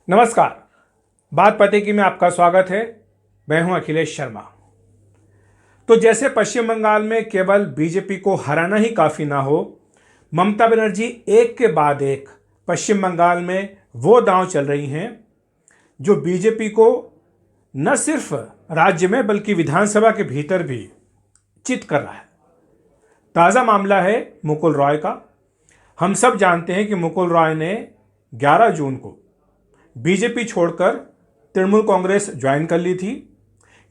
नमस्कार। बात पते की में आपका स्वागत है। मैं हूं अखिलेश शर्मा। तो जैसे पश्चिम बंगाल में केवल बीजेपी को हराना ही काफ़ी ना हो, ममता बनर्जी एक के बाद एक पश्चिम बंगाल में वो दांव चल रही हैं जो बीजेपी को न सिर्फ राज्य में बल्कि विधानसभा के भीतर भी चित कर रहा है। ताज़ा मामला है मुकुल रॉय का। हम सब जानते हैं कि मुकुल रॉय ने 11 जून को बीजेपी छोड़कर तृणमूल कांग्रेस ज्वाइन कर ली थी।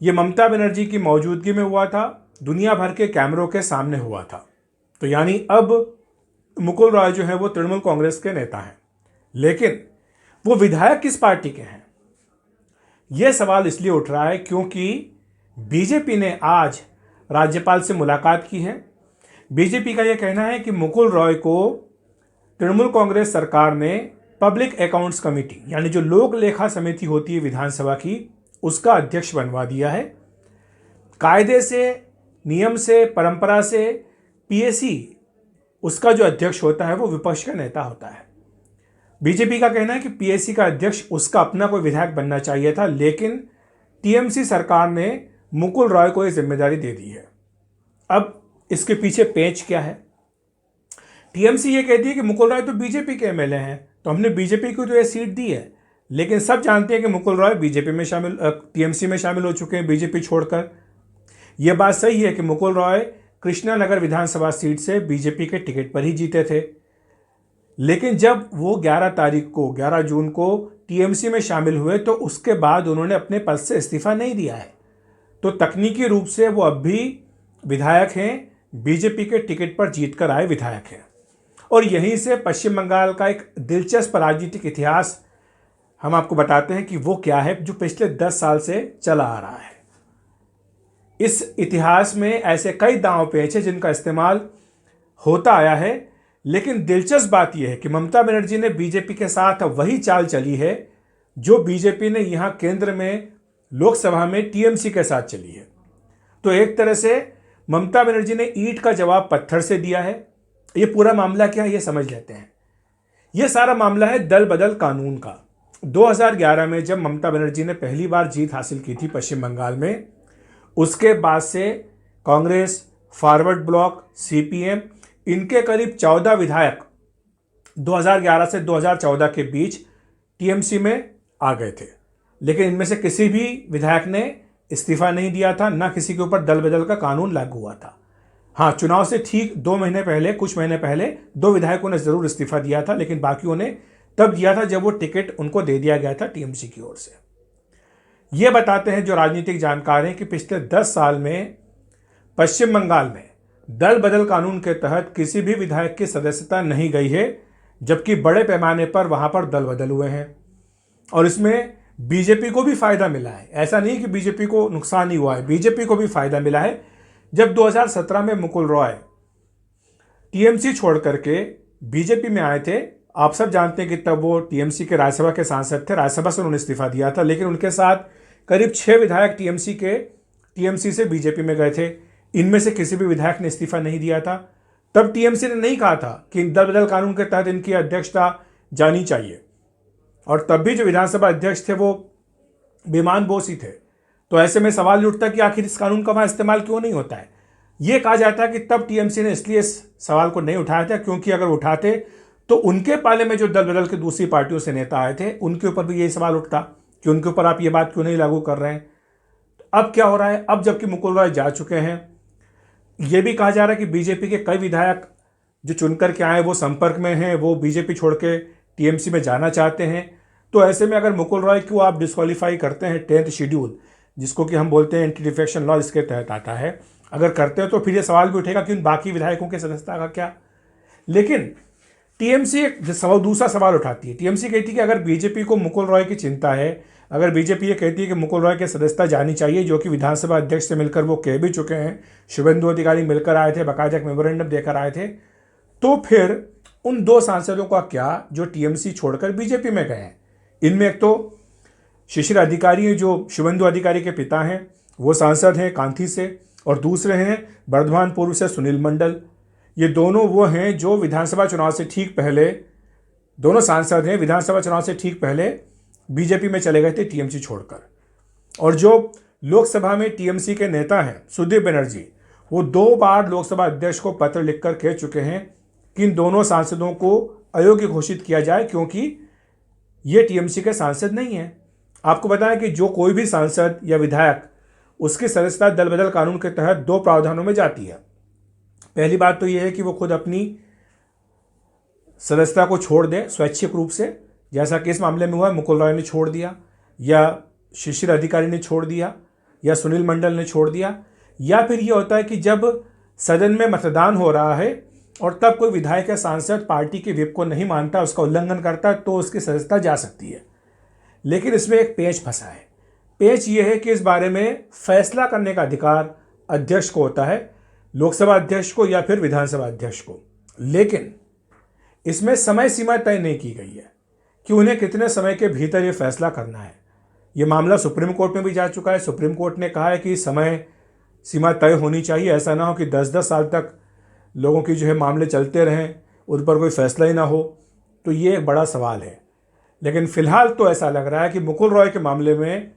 ये ममता बनर्जी की मौजूदगी में हुआ था, दुनिया भर के कैमरों के सामने हुआ था। तो यानी अब मुकुल रॉय जो है वो तृणमूल कांग्रेस के नेता हैं, लेकिन वो विधायक किस पार्टी के हैं, ये सवाल इसलिए उठ रहा है क्योंकि बीजेपी ने आज राज्यपाल से मुलाकात की है। बीजेपी का यह कहना है कि मुकुल रॉय को तृणमूल कांग्रेस सरकार ने पब्लिक अकाउंट्स कमेटी यानी जो लोक लेखा समिति होती है विधानसभा की, उसका अध्यक्ष बनवा दिया है। कायदे से, नियम से, परंपरा से पीएसी उसका जो अध्यक्ष होता है वो विपक्ष का नेता होता है। बीजेपी का कहना है कि पीएसी का अध्यक्ष उसका अपना कोई विधायक बनना चाहिए था, लेकिन टीएमसी सरकार ने मुकुल रॉय को ये जिम्मेदारी दे दी है। अब इसके पीछे पेंच क्या है? टीएमसी ये कहती है कि मुकुल रॉय तो बीजेपी के एमएलए हैं, तो हमने बीजेपी को तो ये सीट दी है, लेकिन सब जानते हैं कि मुकुल रॉय बीजेपी में टीएमसी में शामिल हो चुके हैं बीजेपी छोड़कर। यह बात सही है कि मुकुल रॉय कृष्णानगर विधानसभा सीट से बीजेपी के टिकट पर ही जीते थे, लेकिन जब वो 11 जून को टीएमसी में शामिल हुए तो उसके बाद उन्होंने अपने पद से इस्तीफा नहीं दिया है। तो तकनीकी रूप से वो अब भी विधायक हैं, बीजेपी के टिकट पर जीतकर आए विधायक हैं। और यहीं से पश्चिम बंगाल का एक दिलचस्प राजनीतिक इतिहास हम आपको बताते हैं कि वो क्या है जो पिछले 10 साल से चला आ रहा है। इस इतिहास में ऐसे कई दांव पेच हैं जिनका इस्तेमाल होता आया है, लेकिन दिलचस्प बात यह है कि ममता बनर्जी ने बीजेपी के साथ वही चाल चली है जो बीजेपी ने यहाँ केंद्र में लोकसभा में टीएमसी के साथ चली है। तो एक तरह से ममता बनर्जी ने ईंट का जवाब पत्थर से दिया है। ये पूरा मामला क्या है ये समझ लेते हैं। ये सारा मामला है दल बदल कानून का। 2011 में जब ममता बनर्जी ने पहली बार जीत हासिल की थी पश्चिम बंगाल में, उसके बाद से कांग्रेस, फॉरवर्ड ब्लॉक, सीपीएम, इनके करीब 14 विधायक 2011 से 2014 के बीच टीएमसी में आ गए थे, लेकिन इनमें से किसी भी विधायक ने इस्तीफा नहीं दिया था, ना किसी के ऊपर दल बदल का कानून लागू हुआ था। हाँ, चुनाव से ठीक 2 महीने पहले, कुछ महीने पहले 2 विधायकों ने जरूर इस्तीफा दिया था, लेकिन बाकियों ने तब दिया था जब वो टिकट उनको दे दिया गया था टीएमसी की ओर से। ये बताते हैं जो राजनीतिक जानकार हैं कि पिछले 10 साल में पश्चिम बंगाल में दल बदल कानून के तहत किसी भी विधायक की सदस्यता नहीं गई है, जबकि बड़े पैमाने पर वहां पर दल बदल हुए हैं। और इसमें बीजेपी को भी फायदा मिला है। ऐसा नहीं कि बीजेपी को नुकसान ही हुआ है, बीजेपी को भी फायदा मिला है। जब 2017 में मुकुल रॉय टीएमसी छोड़ करके बीजेपी में आए थे, आप सब जानते हैं कि तब वो टीएमसी के राज्यसभा के सांसद थे, राज्यसभा से उन्होंने इस्तीफा दिया था, लेकिन उनके साथ करीब 6 विधायक टीएमसी से बीजेपी में गए थे। इनमें से किसी भी विधायक ने इस्तीफा नहीं दिया था। तब टीएमसी ने नहीं कहा था कि दल बदल कानून के तहत इनकी अध्यक्षता जानी चाहिए, और तब भी जो विधानसभा अध्यक्ष थे वो विमान बोस ही थे। तो ऐसे में सवाल उठता कि आखिर इस कानून का वहाँ इस्तेमाल क्यों नहीं होता है। ये कहा जाता है कि तब टीएमसी ने इसलिए इस सवाल को नहीं उठाया था क्योंकि अगर उठाते तो उनके पाले में जो दल बदल के दूसरी पार्टियों से नेता आए थे उनके ऊपर भी यही सवाल उठता कि उनके ऊपर आप ये बात क्यों नहीं लागू कर रहे हैं। तो अब क्या हो रहा है, अब जबकि मुकुल रॉय जा चुके हैं, ये भी कहा जा रहा है कि बीजेपी के कई विधायक जो चुनकर के आए वो संपर्क में हैं, वो बीजेपी छोड़ के टीएमसी में जाना चाहते हैं। तो ऐसे में अगर मुकुल रॉय को आप डिस्क्वालीफाई करते हैं 10th शेड्यूल, जिसको कि हम बोलते हैं एंटी डिफेक्शन लॉ, इसके तहत आता है, अगर करते हैं तो फिर ये सवाल भी उठेगा कि उन बाकी विधायकों की सदस्यता का क्या। लेकिन टीएमसी एक दूसरा सवाल उठाती है। टीएमसी कहती है कि अगर बीजेपी को मुकुल रॉय की चिंता है, अगर बीजेपी ये कहती है कि मुकुल रॉय की सदस्यता जानी चाहिए, जो कि विधानसभा अध्यक्ष से मिलकर वो कह भी चुके हैं, शुभेंदु अधिकारी मिलकर आए थे, बाकायदा एक मेमोरेंडम देकर आए थे, तो फिर उन 2 सांसदों का क्या जो टीएमसी छोड़कर बीजेपी में गए हैं। इनमें एक तो शिशिर अधिकारी हैं जो शुभेंदु अधिकारी के पिता हैं, वो सांसद हैं कांथी से, और दूसरे हैं बर्धमान पूर्व से सुनील मंडल। ये दोनों वो हैं जो विधानसभा चुनाव से ठीक पहले, दोनों सांसद हैं, विधानसभा चुनाव से ठीक पहले बीजेपी में चले गए थे टीएमसी छोड़कर। और जो लोकसभा में टीएमसी के नेता हैं सुदीप बनर्जी, वो 2 बार लोकसभा अध्यक्ष को पत्र लिखकर कह चुके हैं कि इन दोनों सांसदों को अयोग्य घोषित किया जाए, क्योंकि ये टीएमसी के सांसद नहीं है। आपको बताएं कि जो कोई भी सांसद या विधायक, उसकी सदस्यता दल बदल कानून के तहत 2 प्रावधानों में जाती है। पहली बात तो यह है कि वो खुद अपनी सदस्यता को छोड़ दें स्वैच्छिक रूप से, जैसा कि इस मामले में हुआ, मुकुल रॉय ने छोड़ दिया, या शिशिर अधिकारी ने छोड़ दिया, या सुनील मंडल ने छोड़ दिया। या फिर ये होता है कि जब सदन में मतदान हो रहा है और तब कोई विधायक या सांसद पार्टी के व्हिप को नहीं मानता, उसका उल्लंघन करता है, तो उसकी सदस्यता जा सकती है। लेकिन इसमें एक पेच फंसा है। पेच ये है कि इस बारे में फैसला करने का अधिकार अध्यक्ष को होता है, लोकसभा अध्यक्ष को या फिर विधानसभा अध्यक्ष को। लेकिन इसमें समय सीमा तय नहीं की गई है कि उन्हें कितने समय के भीतर ये फैसला करना है। ये मामला सुप्रीम कोर्ट में भी जा चुका है। सुप्रीम कोर्ट ने कहा है कि समय सीमा तय होनी चाहिए, ऐसा ना हो कि 10-10 साल तक लोगों की जो है मामले चलते रहें, उन पर कोई फैसला ही ना हो। तो ये एक बड़ा सवाल है। लेकिन फिलहाल तो ऐसा लग रहा है कि मुकुल रॉय के मामले में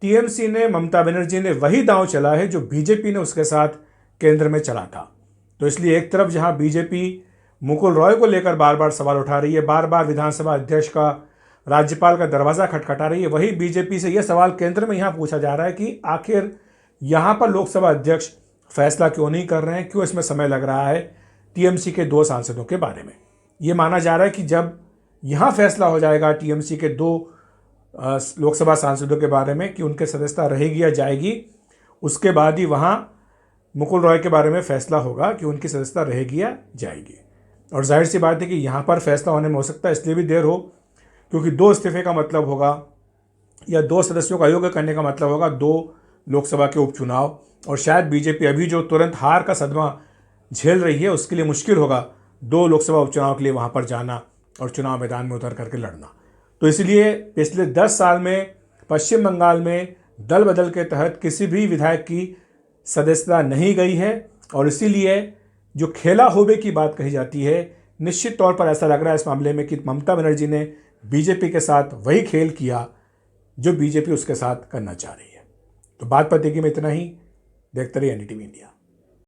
टीएमसी ने, ममता बनर्जी ने वही दांव चला है जो बीजेपी ने उसके साथ केंद्र में चला था। तो इसलिए एक तरफ जहां बीजेपी मुकुल रॉय को लेकर बार बार सवाल उठा रही है, बार बार विधानसभा अध्यक्ष का, राज्यपाल का दरवाज़ा खटखटा रही है, वही बीजेपी से यह सवाल केंद्र में यहाँ पूछा जा रहा है कि आखिर यहाँ पर लोकसभा अध्यक्ष फैसला क्यों नहीं कर रहे हैं, क्यों इसमें समय लग रहा है टीएमसी के 2 सांसदों के बारे में। ये माना जा रहा है कि जब यहाँ फैसला हो जाएगा टीएमसी के 2 लोकसभा सांसदों के बारे में कि उनके सदस्यता रहेगी या जाएगी, उसके बाद ही वहाँ मुकुल रॉय के बारे में फैसला होगा कि उनकी सदस्यता रहेगी या जाएगी। और जाहिर सी बात है कि यहाँ पर फैसला होने में हो सकता है इसलिए भी देर हो, क्योंकि 2 इस्तीफे का मतलब होगा, या 2 सदस्यों का अयोग्य करने का मतलब होगा 2 लोकसभा के उपचुनाव। और शायद बीजेपी अभी जो तुरंत हार का सदमा झेल रही है, उसके लिए मुश्किल होगा 2 लोकसभा उपचुनाव के लिए वहाँ पर जाना और चुनाव मैदान में उतर करके लड़ना। तो इसलिए पिछले 10 साल में पश्चिम बंगाल में दल बदल के तहत किसी भी विधायक की सदस्यता नहीं गई है। और इसीलिए जो खेला होबे की बात कही जाती है, निश्चित तौर पर ऐसा लग रहा है इस मामले में कि ममता बनर्जी ने बीजेपी के साथ वही खेल किया जो बीजेपी उसके साथ करना चाह रही है। तो बात पतेगी में इतना ही। देखते रहिए एनडीटीवी इंडिया।